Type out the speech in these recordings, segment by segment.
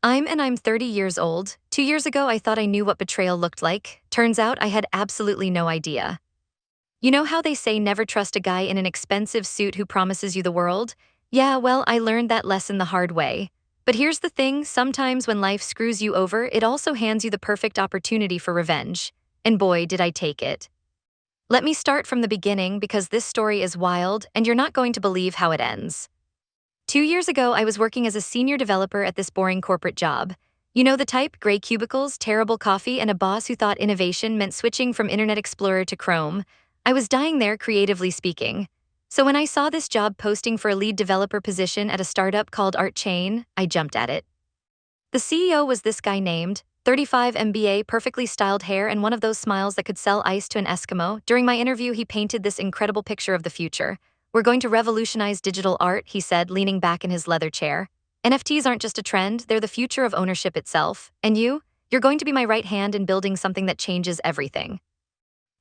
I'm 30 years old. 2 years ago, I thought I knew what betrayal looked like. Turns out I had absolutely no idea. You know how they say never trust a guy in an expensive suit who promises you the world? Yeah, well, I learned that lesson the hard way. But here's the thing, sometimes when life screws you over, it also hands you the perfect opportunity for revenge. And boy, did I take it. Let me start from the beginning because this story is wild and you're not going to believe how it ends. 2 years ago, I was working as a senior developer at this boring corporate job. You know the type, gray cubicles, terrible coffee, and a boss who thought innovation meant switching from Internet Explorer to Chrome. I was dying there, creatively speaking. So when I saw this job posting for a lead developer position at a startup called Intern, I jumped at it. The CEO was this guy named 35 MBA, perfectly styled hair, and one of those smiles that could sell ice to an Eskimo. During my interview, he painted this incredible picture of the future. "We're going to revolutionize digital art," he said, leaning back in his leather chair. "NFTs aren't just a trend, they're the future of ownership itself. And you're going to be my right hand in building something that changes everything."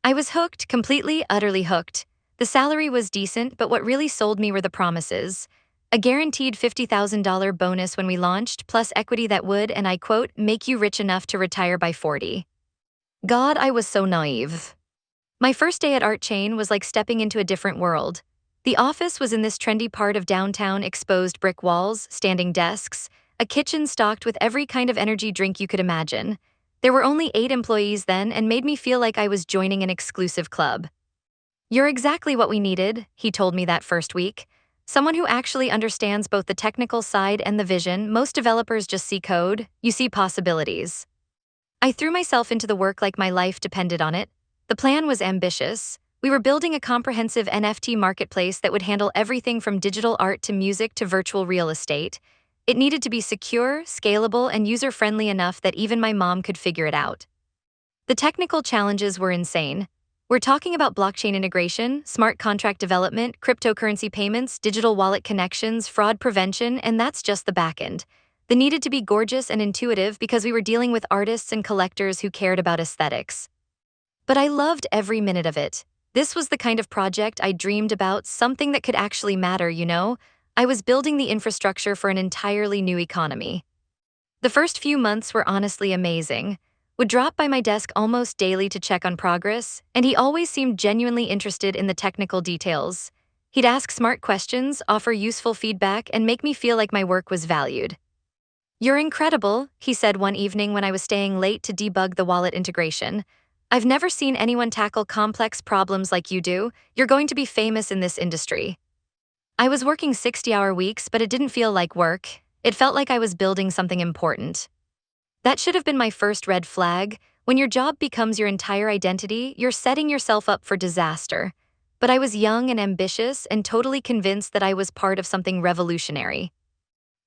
I was hooked, completely, utterly hooked. The salary was decent, but what really sold me were the promises. A guaranteed $50,000 bonus when we launched, plus equity that would, and I quote, "make you rich enough to retire by 40. God, I was so naive. My first day at Art Chain was like stepping into a different world. The office was in this trendy part of downtown, exposed brick walls, standing desks, a kitchen stocked with every kind of energy drink you could imagine. There were only 8 employees then and made me feel like I was joining an exclusive club. "You're exactly what we needed," he told me that first week. "Someone who actually understands both the technical side and the vision. Most developers just see code, you see possibilities." I threw myself into the work like my life depended on it. The plan was ambitious. We were building a comprehensive NFT marketplace that would handle everything from digital art to music to virtual real estate. It needed to be secure, scalable, and user-friendly enough that even my mom could figure it out. The technical challenges were insane. We're talking about blockchain integration, smart contract development, cryptocurrency payments, digital wallet connections, fraud prevention, and that's just the backend. They needed to be gorgeous and intuitive because we were dealing with artists and collectors who cared about aesthetics. But I loved every minute of it. This was the kind of project I dreamed about, something that could actually matter, you know? I was building the infrastructure for an entirely new economy. The first few months were honestly amazing. Would drop by my desk almost daily to check on progress, and he always seemed genuinely interested in the technical details. He'd ask smart questions, offer useful feedback, and make me feel like my work was valued. "You're incredible," he said one evening when I was staying late to debug the wallet integration. "I've never seen anyone tackle complex problems like you do. You're going to be famous in this industry." I was working 60-hour weeks, but it didn't feel like work. It felt like I was building something important. That should have been my first red flag. When your job becomes your entire identity, you're setting yourself up for disaster. But I was young and ambitious and totally convinced that I was part of something revolutionary.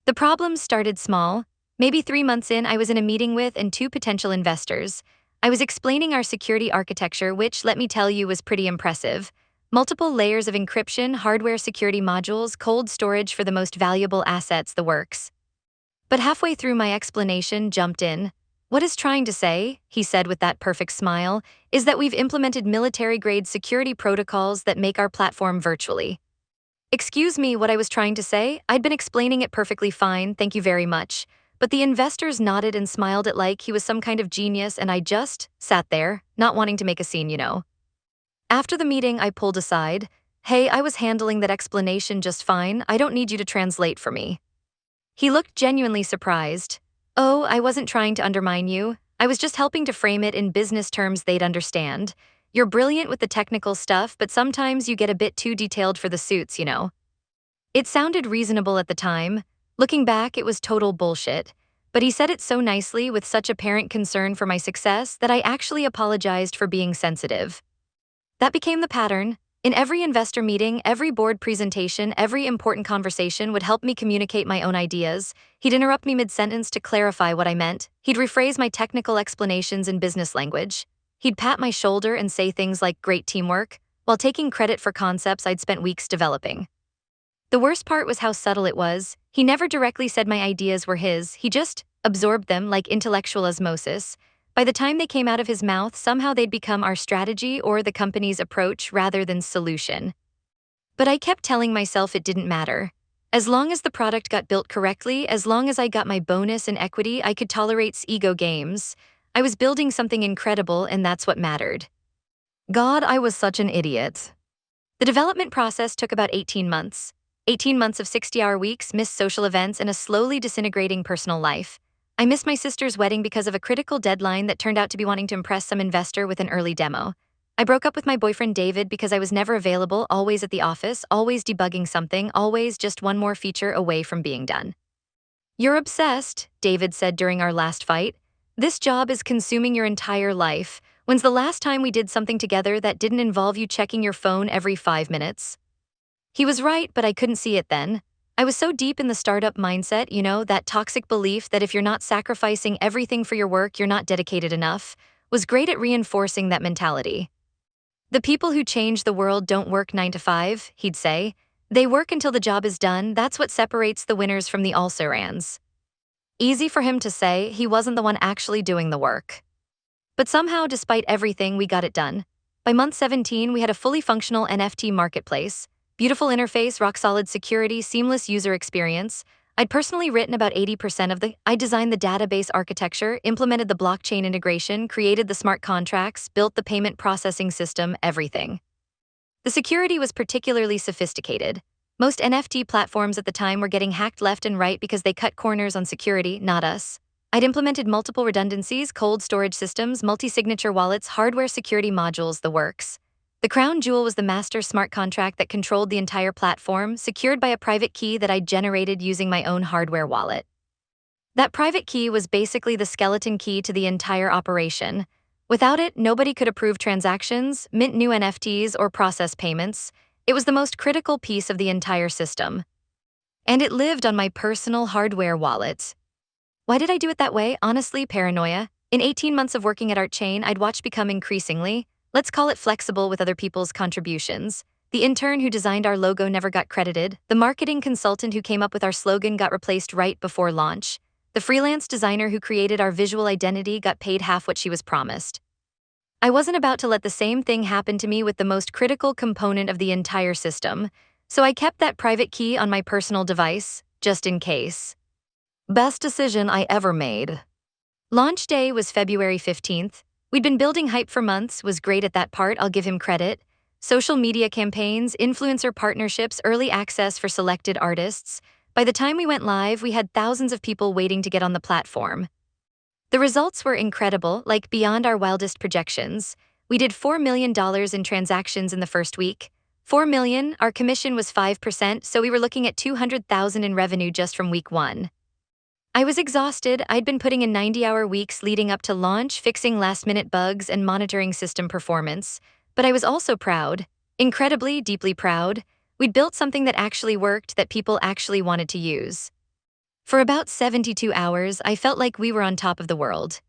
The problems started small. Maybe 3 months in, I was in a meeting with and 2 potential investors. I was explaining our security architecture, which, let me tell you, was pretty impressive. Multiple layers of encryption, hardware security modules, cold storage for the most valuable assets, the works. But halfway through my explanation jumped in. "What is trying to say," he said with that perfect smile, "is that we've implemented military-grade security protocols that make our platform virtually." Excuse me, what I was trying to say? I'd been explaining it perfectly fine, thank you very much. But the investors nodded and smiled it like he was some kind of genius, and I just sat there, not wanting to make a scene, you know. After the meeting, I pulled aside. "Hey, I was handling that explanation just fine. I don't need you to translate for me." He looked genuinely surprised. "Oh, I wasn't trying to undermine you. I was just helping to frame it in business terms they'd understand. You're brilliant with the technical stuff, but sometimes you get a bit too detailed for the suits, you know." It sounded reasonable at the time. Looking back, it was total bullshit. But he said it so nicely with such apparent concern for my success that I actually apologized for being sensitive. That became the pattern. In every investor meeting, every board presentation, every important conversation would help me communicate my own ideas. He'd interrupt me mid-sentence to clarify what I meant. He'd rephrase my technical explanations in business language. He'd pat my shoulder and say things like "great teamwork," while taking credit for concepts I'd spent weeks developing. The worst part was how subtle it was. He never directly said my ideas were his, he just absorbed them like intellectual osmosis. By the time they came out of his mouth, somehow they'd become our strategy or the company's approach rather than solution. But I kept telling myself it didn't matter. As long as the product got built correctly, as long as I got my bonus and equity, I could tolerate ego games. I was building something incredible, and that's what mattered. God, I was such an idiot. The development process took about 18 months. 18 months of 60-hour weeks, missed social events, and a slowly disintegrating personal life. I missed my sister's wedding because of a critical deadline that turned out to be wanting to impress some investor with an early demo. I broke up with my boyfriend David because I was never available, always at the office, always debugging something, always just one more feature away from being done. You're obsessed, David said during our last fight. This job is consuming your entire life. When's the last time we did something together that didn't involve you checking your phone every 5 minutes? He was right, but I couldn't see it then. I was so deep in the startup mindset, that toxic belief that if you're not sacrificing everything for your work, you're not dedicated enough, was great at reinforcing that mentality. The people who change the world don't work 9 to 5, he'd say. They work until the job is done. That's what separates the winners from the also-rans. Easy for him to say, he wasn't the one actually doing the work. But somehow, despite everything, we got it done. By month 17, we had a fully functional NFT marketplace. Beautiful interface, rock-solid security, seamless user experience. I'd personally written about 80% of I designed the database architecture, implemented the blockchain integration, created the smart contracts, built the payment processing system, everything. The security was particularly sophisticated. Most NFT platforms at the time were getting hacked left and right because they cut corners on security, not us. I'd implemented multiple redundancies, cold storage systems, multi-signature wallets, hardware security modules, the works. The crown jewel was the master smart contract that controlled the entire platform, secured by a private key that I'd generated using my own hardware wallet. That private key was basically the skeleton key to the entire operation. Without it, nobody could approve transactions, mint new NFTs, or process payments. It was the most critical piece of the entire system. And it lived on my personal hardware wallet. Why did I do it that way? Honestly, paranoia. In 18 months of working at ArtChain, I'd watched become increasingly, let's call it flexible with other people's contributions. The intern who designed our logo never got credited. The marketing consultant who came up with our slogan got replaced right before launch. The freelance designer who created our visual identity got paid half what she was promised. I wasn't about to let the same thing happen to me with the most critical component of the entire system, so I kept that private key on my personal device, just in case. Best decision I ever made. Launch day was February 15th. We'd been building hype for months, was great at that part, I'll give him credit. Social media campaigns, influencer partnerships, early access for selected artists. By the time we went live, we had thousands of people waiting to get on the platform. The results were incredible, like beyond our wildest projections. We did $4 million in transactions in the first week. $4 million, our commission was 5%, so we were looking at $200,000 in revenue just from week 1. I was exhausted. I'd been putting in 90-hour weeks leading up to launch, fixing last-minute bugs and monitoring system performance. But I was also proud, incredibly, deeply proud. We'd built something that actually worked, that people actually wanted to use. For about 72 hours, I felt like we were on top of the world.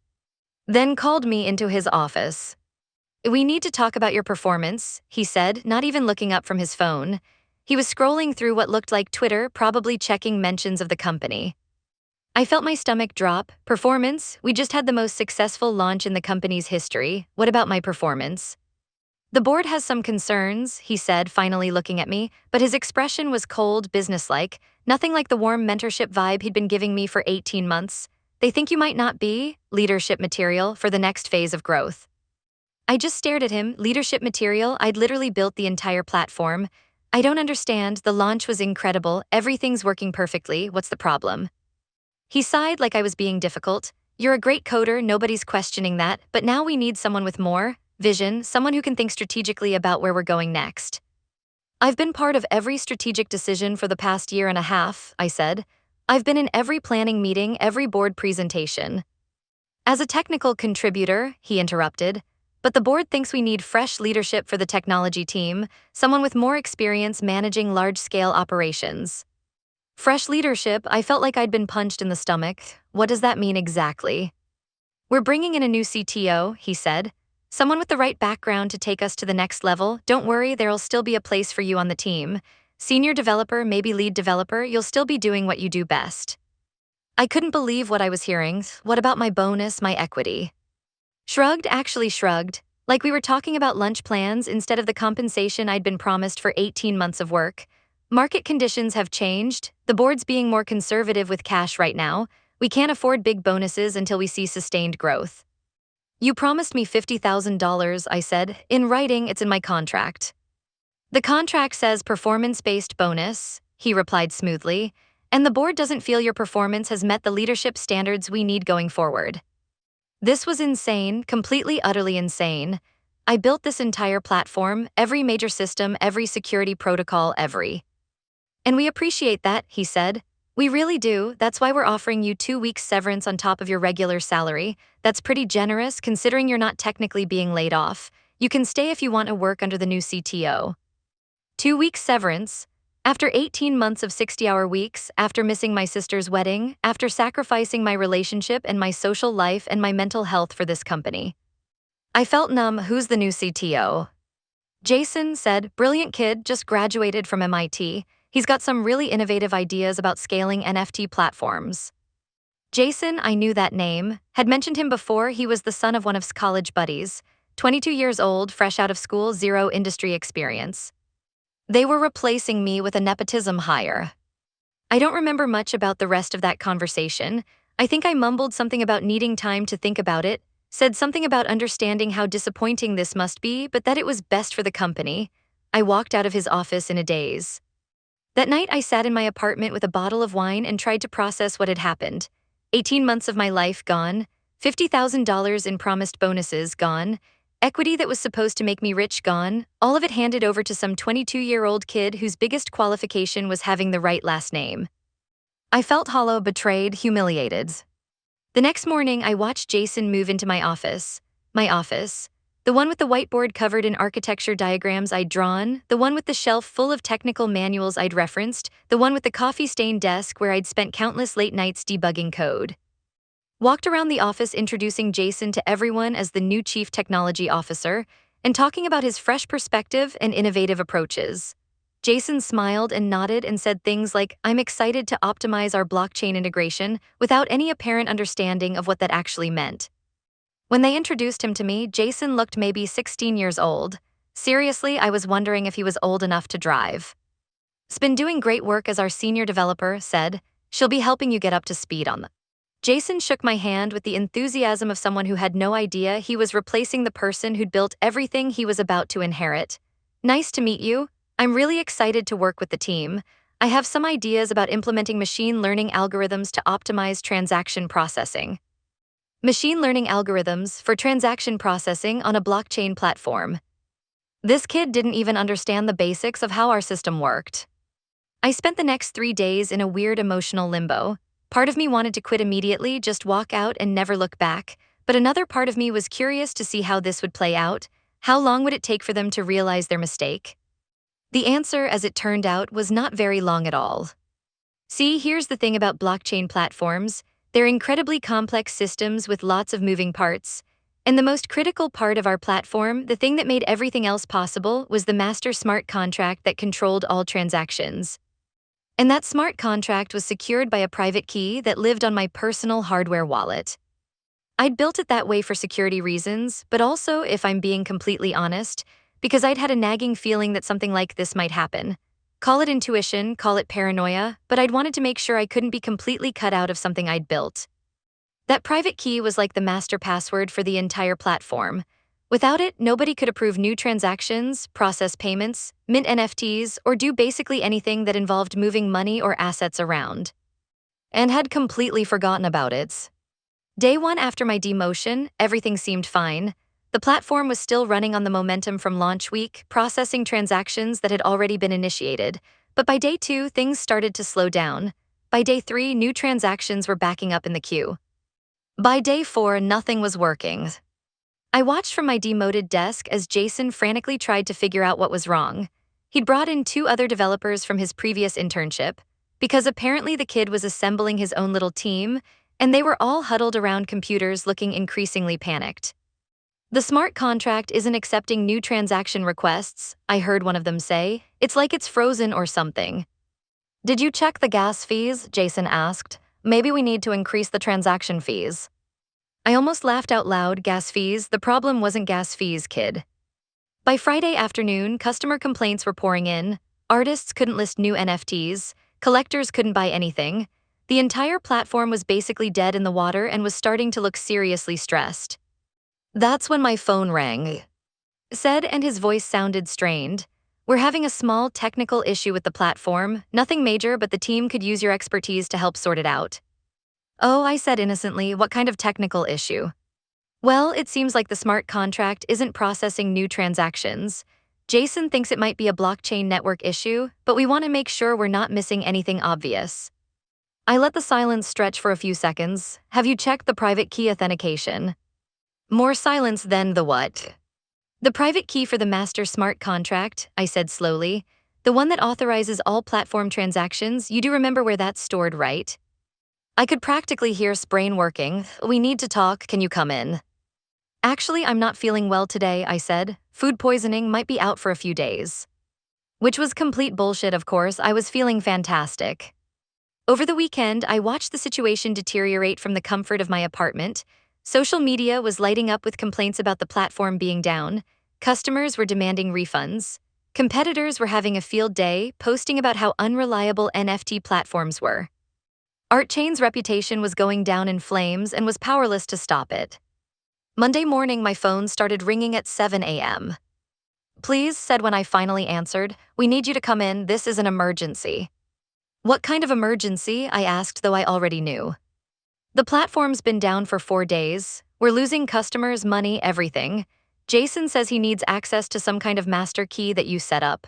Then called me into his office. We need to talk about your performance, he said, not even looking up from his phone. He was scrolling through what looked like Twitter, probably checking mentions of the company. I felt my stomach drop. Performance? We just had the most successful launch in the company's history. What about my performance? The board has some concerns, he said, finally looking at me, but his expression was cold, businesslike, nothing like the warm mentorship vibe he'd been giving me for 18 months. They think you might not be leadership material for the next phase of growth. I just stared at him. Leadership material? I'd literally built the entire platform. I don't understand. The launch was incredible. Everything's working perfectly. What's the problem? He sighed like I was being difficult. You're a great coder, nobody's questioning that, but now we need someone with more vision, someone who can think strategically about where we're going next. I've been part of every strategic decision for the past year and a half, I said. I've been in every planning meeting, every board presentation. As a technical contributor, he interrupted, but the board thinks we need fresh leadership for the technology team, someone with more experience managing large-scale operations. Fresh leadership? I felt like I'd been punched in the stomach. What does that mean exactly? We're bringing in a new CTO, he said. Someone with the right background to take us to the next level. Don't worry, there'll still be a place for you on the team. Senior developer, maybe lead developer, you'll still be doing what you do best. I couldn't believe what I was hearing. What about my bonus, my equity? Actually shrugged, like we were talking about lunch plans instead of the compensation I'd been promised for 18 months of work. Market conditions have changed, the board's being more conservative with cash right now. We can't afford big bonuses until we see sustained growth. You promised me $50,000, I said. In writing, it's in my contract. The contract says performance-based bonus, he replied smoothly, and the board doesn't feel your performance has met the leadership standards we need going forward. This was insane, completely utterly insane. I built this entire platform, every major system, every security protocol, every. And we appreciate that, he said. We really do. That's why we're offering you 2 weeks severance on top of your regular salary. That's pretty generous considering you're not technically being laid off. You can stay if you want to work under the new CTO. 2 weeks severance. After 18 months of 60-hour weeks, after missing my sister's wedding, after sacrificing my relationship and my social life and my mental health for this company. I felt numb. Who's the new CTO? Jason said, brilliant kid, just graduated from MIT. He's got some really innovative ideas about scaling NFT platforms. Jason, I knew that name, had mentioned him before. He was the son of one of his college buddies, 22 years old, fresh out of school, zero industry experience. They were replacing me with a nepotism hire. I don't remember much about the rest of that conversation. I think I mumbled something about needing time to think about it, said something about understanding how disappointing this must be, but that it was best for the company. I walked out of his office in a daze. That night, I sat in my apartment with a bottle of wine and tried to process what had happened. 18 months of my life gone, $50,000 in promised bonuses gone, equity that was supposed to make me rich gone, all of it handed over to some 22-year-old kid whose biggest qualification was having the right last name. I felt hollow, betrayed, humiliated. The next morning, I watched Jason move into my office. The one with the whiteboard covered in architecture diagrams I'd drawn, the one with the shelf full of technical manuals I'd referenced, the one with the coffee-stained desk where I'd spent countless late nights debugging code. Walked around the office introducing Jason to everyone as the new Chief Technology Officer and talking about his fresh perspective and innovative approaches. Jason smiled and nodded and said things like, I'm excited to optimize our blockchain integration, without any apparent understanding of what that actually meant. When they introduced him to me, Jason looked maybe 16 years old. Seriously, I was wondering if he was old enough to drive. He's been doing great work as our senior developer, said. She'll be helping you get up to speed on that. Jason shook my hand with the enthusiasm of someone who had no idea he was replacing the person who'd built everything he was about to inherit. Nice to meet you. I'm really excited to work with the team. I have some ideas about implementing machine learning algorithms to optimize transaction processing. Machine learning algorithms for transaction processing on a blockchain platform. This kid didn't even understand the basics of how our system worked. I spent the next 3 days in a weird emotional limbo. Part of me wanted to quit immediately, just walk out and never look back, but another part of me was curious to see how this would play out. How long would it take for them to realize their mistake? The answer, as it turned out, was not very long at all. See, here's the thing about blockchain platforms. They're incredibly complex systems with lots of moving parts. And the most critical part of our platform, the thing that made everything else possible, was the master smart contract that controlled all transactions. And that smart contract was secured by a private key that lived on my personal hardware wallet. I'd built it that way for security reasons, but also, if I'm being completely honest, because I'd had a nagging feeling that something like this might happen. Call it intuition, call it paranoia, but I'd wanted to make sure I couldn't be completely cut out of something I'd built. That private key was like the master password for the entire platform. Without it, nobody could approve new transactions, process payments, mint NFTs, or do basically anything that involved moving money or assets around. And had completely forgotten about it. Day 1 after my demotion, everything seemed fine. The platform was still running on the momentum from launch week, processing transactions that had already been initiated. But by day 2, things started to slow down. By day 3, new transactions were backing up in the queue. By day 4, nothing was working. I watched from my demoted desk as Jason frantically tried to figure out what was wrong. He'd brought in 2 other developers from his previous internship, because apparently the kid was assembling his own little team, and they were all huddled around computers looking increasingly panicked. The smart contract isn't accepting new transaction requests, I heard one of them say. It's like it's frozen or something. Did you check the gas fees? Jason asked. Maybe we need to increase the transaction fees. I almost laughed out loud. Gas fees? The problem wasn't gas fees, kid. By Friday afternoon, customer complaints were pouring in. Artists couldn't list new NFTs, collectors couldn't buy anything. The entire platform was basically dead in the water and was starting to look seriously stressed. That's when my phone rang, said, and his voice sounded strained. We're having a small technical issue with the platform, nothing major, but the team could use your expertise to help sort it out. Oh, I said innocently, what kind of technical issue? Well, it seems like the smart contract isn't processing new transactions. Jason thinks it might be a blockchain network issue, but we want to make sure we're not missing anything obvious. I let the silence stretch for a few seconds. Have you checked the private key authentication? More silence than the what? The private key for the master smart contract, I said slowly. The one that authorizes all platform transactions, you do remember where that's stored, right? I could practically hear his brain working. We need to talk, can you come in? Actually, I'm not feeling well today, I said. Food poisoning, might be out for a few days. Which was complete bullshit, of course. I was feeling fantastic. Over the weekend, I watched the situation deteriorate from the comfort of my apartment. Social media was lighting up with complaints about the platform being down. Customers were demanding refunds. Competitors were having a field day, posting about how unreliable NFT platforms were. ArtChain's reputation was going down in flames and was powerless to stop it. Monday morning, my phone started ringing at 7 a.m. Please, said when I finally answered, we need you to come in, this is an emergency. What kind of emergency? I asked, though I already knew. The platform's been down for 4 days. We're losing customers, money, everything. Jason says he needs access to some kind of master key that you set up.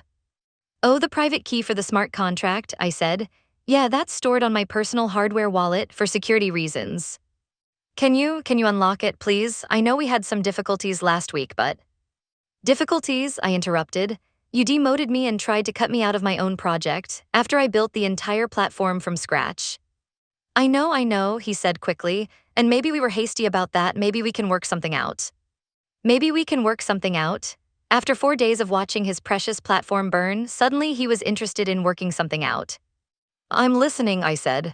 Oh, the private key for the smart contract, I said. Yeah, that's stored on my personal hardware wallet for security reasons. Can you unlock it, please? I know we had some difficulties last week, but... Difficulties? I interrupted. You demoted me and tried to cut me out of my own project after I built the entire platform from scratch. I know, he said quickly, and maybe we were hasty about that, maybe we can work something out. Maybe we can work something out? After 4 days of watching his precious platform burn, suddenly he was interested in working something out. I'm listening, I said.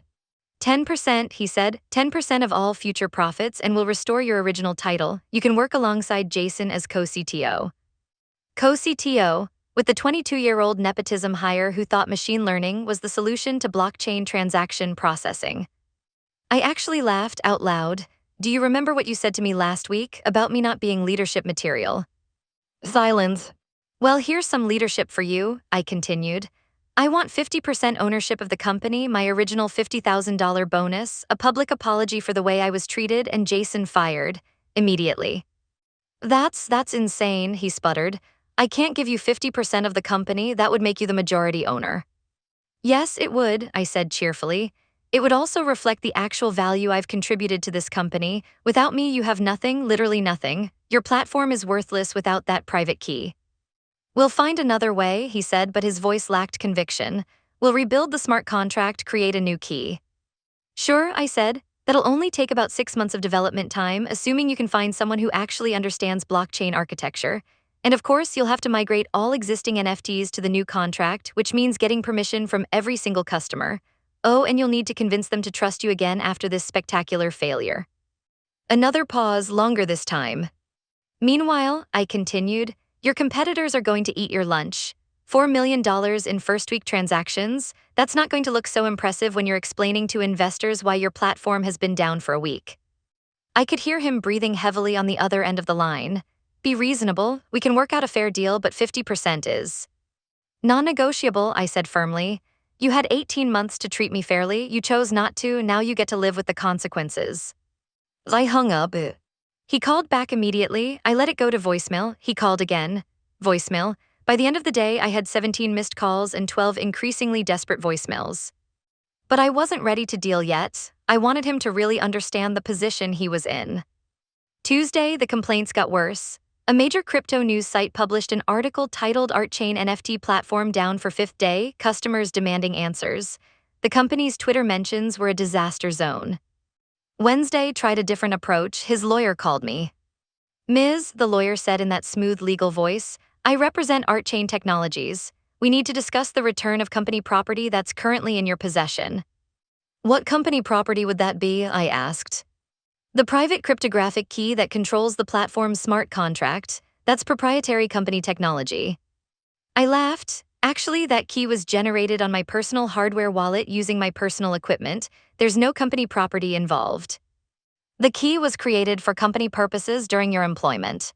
10%, he said, 10% of all future profits, and will restore your original title. You can work alongside Jason as co-CTO. Co-CTO, with the 22-year-old nepotism hire who thought machine learning was the solution to blockchain transaction processing. I actually laughed out loud. Do you remember what you said to me last week about me not being leadership material? Silence. Well, here's some leadership for you, I continued. I want 50% ownership of the company, my original $50,000 bonus, a public apology for the way I was treated, and Jason fired immediately. That's insane, he sputtered. I can't give you 50% of the company, that would make you the majority owner. Yes, it would, I said cheerfully. It would also reflect the actual value I've contributed to this company. Without me, you have nothing, literally nothing. Your platform is worthless without that private key. We'll find another way, he said, but his voice lacked conviction. We'll rebuild the smart contract, create a new key. Sure, I said. That'll only take about 6 months of development time, assuming you can find someone who actually understands blockchain architecture. And of course, you'll have to migrate all existing NFTs to the new contract, which means getting permission from every single customer. Oh, and you'll need to convince them to trust you again after this spectacular failure. Another pause, longer this time. Meanwhile, I continued, your competitors are going to eat your lunch. $4 million in first-week transactions, that's not going to look so impressive when you're explaining to investors why your platform has been down for a week. I could hear him breathing heavily on the other end of the line. Be reasonable, we can work out a fair deal, but 50% is non-negotiable, I said firmly. You had 18 months to treat me fairly, you chose not to, now you get to live with the consequences. I hung up. He called back immediately. I let it go to voicemail. He called again. Voicemail. By the end of the day, I had 17 missed calls and 12 increasingly desperate voicemails. But I wasn't ready to deal yet. I wanted him to really understand the position he was in. Tuesday, the complaints got worse. A major crypto news site published an article titled ArtChain NFT Platform Down for 5th Day, Customers Demanding Answers. The company's Twitter mentions were a disaster zone. Wednesday tried a different approach. His lawyer called me. Ms., the lawyer said in that smooth legal voice, I represent ArtChain Technologies. We need to discuss the return of company property that's currently in your possession. What company property would that be? I asked. The private cryptographic key that controls the platform's smart contract, that's proprietary company technology. I laughed. Actually, that key was generated on my personal hardware wallet using my personal equipment. There's no company property involved. The key was created for company purposes during your employment.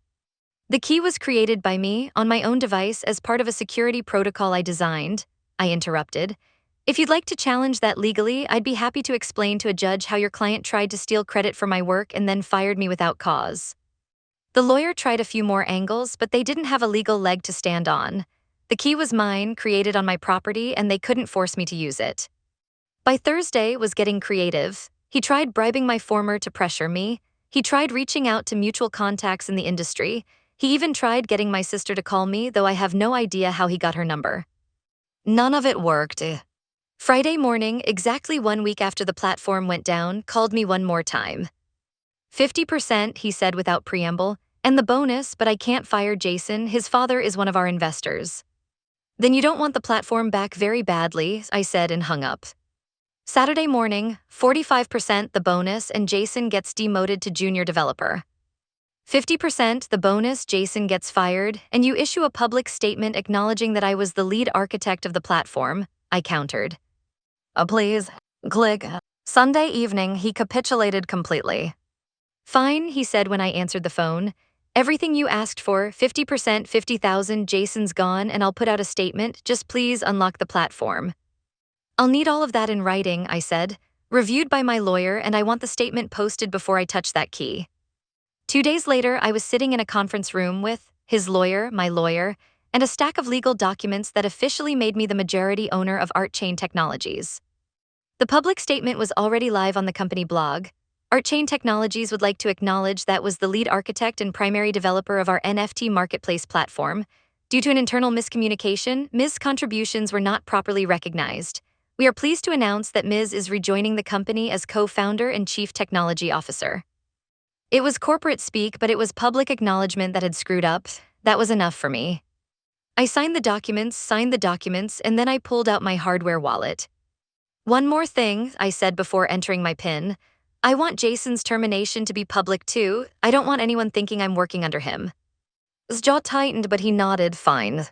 The key was created by me on my own device as part of a security protocol I designed. I interrupted. If you'd like to challenge that legally, I'd be happy to explain to a judge how your client tried to steal credit for my work and then fired me without cause. The lawyer tried a few more angles, but they didn't have a legal leg to stand on. The key was mine, created on my property, and they couldn't force me to use it. By Thursday was getting creative. He tried bribing my former to pressure me. He tried reaching out to mutual contacts in the industry. He even tried getting my sister to call me, though I have no idea how he got her number. None of it worked. Friday morning, exactly 1 week after the platform went down, called me one more time. 50%, he said without preamble, and the bonus, but I can't fire Jason, his father is one of our investors. Then you don't want the platform back very badly, I said and hung up. Saturday morning, 45% the bonus and Jason gets demoted to junior developer. 50% the bonus, Jason gets fired, and you issue a public statement acknowledging that I was the lead architect of the platform, I countered. Please, click. Sunday evening, he capitulated completely. Fine, he said when I answered the phone. Everything you asked for, 50%, 50,000, Jason's gone, and I'll put out a statement, just please unlock the platform. I'll need all of that in writing, I said, reviewed by my lawyer, and I want the statement posted before I touch that key. 2 days later, I was sitting in a conference room with his lawyer, my lawyer, and a stack of legal documents that officially made me the majority owner of ArtChain Technologies. The public statement was already live on the company blog. ArtChain Technologies would like to acknowledge that was the lead architect and primary developer of our NFT marketplace platform. Due to an internal miscommunication, Ms.'s contributions were not properly recognized. We are pleased to announce that Ms. is rejoining the company as co-founder and chief technology officer. It was corporate speak, but it was public acknowledgement that had screwed up. That was enough for me. I signed the documents, and then I pulled out my hardware wallet. One more thing, I said before entering my PIN. I want Jason's termination to be public too. I don't want anyone thinking I'm working under him. His jaw tightened, but he nodded, fine.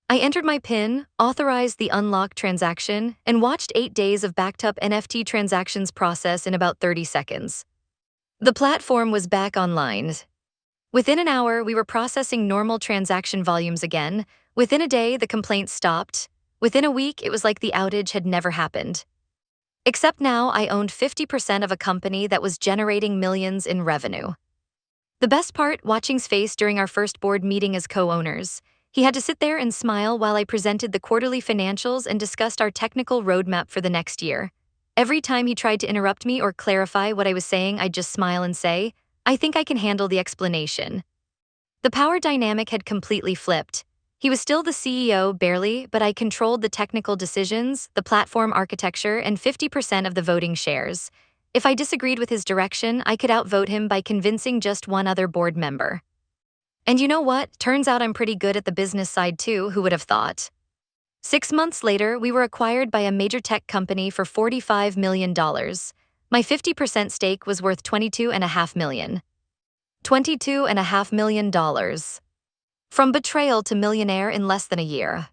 I entered my PIN, authorized the unlock transaction, and watched 8 days of backed-up NFT transactions process in about 30 seconds. The platform was back online. Within an hour, we were processing normal transaction volumes again. Within a day, the complaints stopped. Within a week, it was like the outage had never happened. Except now, I owned 50% of a company that was generating millions in revenue. The best part, watching's face during our first board meeting as co-owners. He had to sit there and smile while I presented the quarterly financials and discussed our technical roadmap for the next year. Every time he tried to interrupt me or clarify what I was saying, I'd just smile and say, I think I can handle the explanation. The power dynamic had completely flipped. He was still the CEO, barely, but I controlled the technical decisions, the platform architecture, and 50% of the voting shares. If I disagreed with his direction, I could outvote him by convincing just one other board member. And you know what? Turns out I'm pretty good at the business side too, who would have thought? 6 months later, we were acquired by a major tech company for $45 million. My 50% stake was worth $22.5 million. $22.5 million. From betrayal to millionaire in less than a year.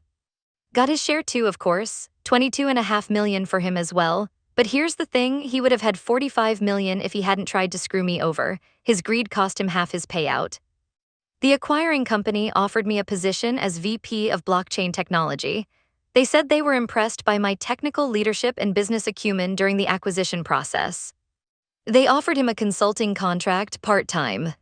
Got his share too, of course, $22.5 million for him as well. But here's the thing, he would have had $45 million if he hadn't tried to screw me over. His greed cost him half his payout. The acquiring company offered me a position as VP of blockchain technology. They said they were impressed by my technical leadership and business acumen during the acquisition process. They offered him a consulting contract part-time.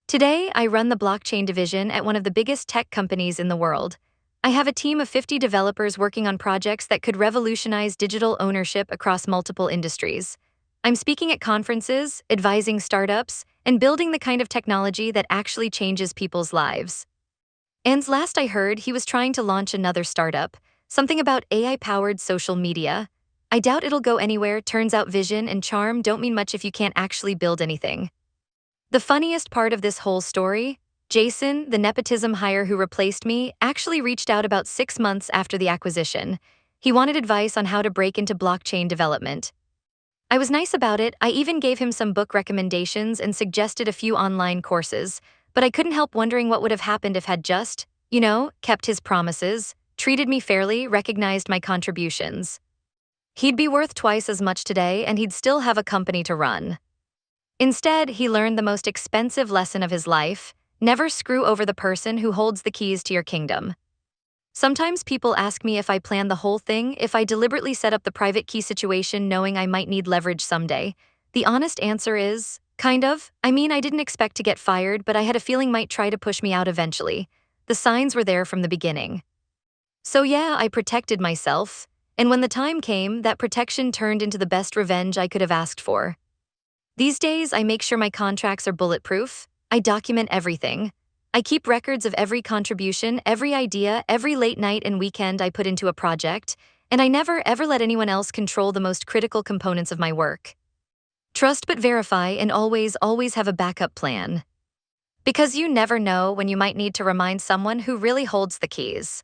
Today, I run the blockchain division at one of the biggest tech companies in the world. I have a team of 50 developers working on projects that could revolutionize digital ownership across multiple industries. I'm speaking at conferences, advising startups, and building the kind of technology that actually changes people's lives. And last I heard, he was trying to launch another startup, something about AI-powered social media. I doubt it'll go anywhere. Turns out vision and charm don't mean much if you can't actually build anything. The funniest part of this whole story, Jason, the nepotism hire who replaced me, actually reached out about 6 months after the acquisition. He wanted advice on how to break into blockchain development. I was nice about it. I even gave him some book recommendations and suggested a few online courses, but I couldn't help wondering what would have happened if had just, kept his promises. treated me fairly, recognized my contributions. He'd be worth twice as much today, and he'd still have a company to run. Instead, he learned the most expensive lesson of his life: never screw over the person who holds the keys to your kingdom. Sometimes people ask me if I plan the whole thing, if I deliberately set up the private key situation knowing I might need leverage someday. The honest answer is, kind of. I mean, I didn't expect to get fired, but I had a feeling might try to push me out eventually. The signs were there from the beginning. So yeah, I protected myself, and when the time came, that protection turned into the best revenge I could have asked for. These days, I make sure my contracts are bulletproof. I document everything. I keep records of every contribution, every idea, every late night and weekend I put into a project, and I never ever let anyone else control the most critical components of my work. Trust but verify, and always have a backup plan. Because you never know when you might need to remind someone who really holds the keys.